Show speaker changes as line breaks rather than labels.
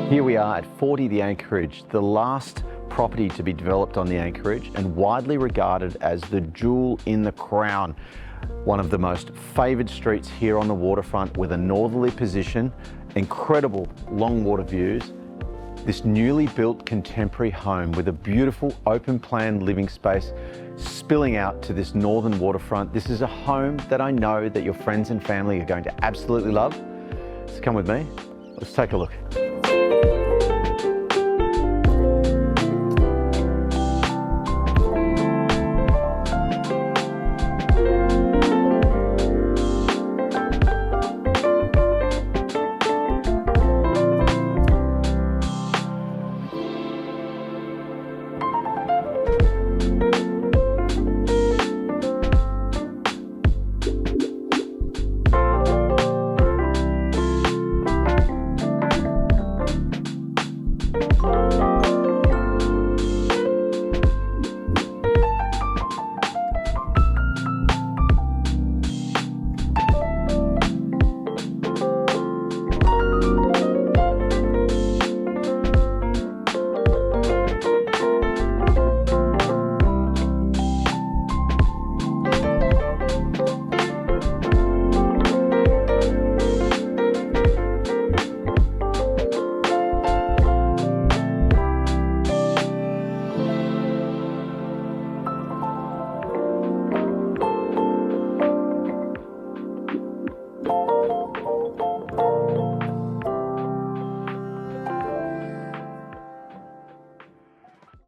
Here we are at 40 the Anchorage, the last property to be developed on the Anchorage and widely regarded as the jewel in the crown. One of the most favoured streets here on the waterfront with a northerly position, incredible long water views. This newly built contemporary home with a beautiful open plan living space spilling out to this northern waterfront. This is a home that I know that your friends and family are going to absolutely love. So come with me, let's take a look.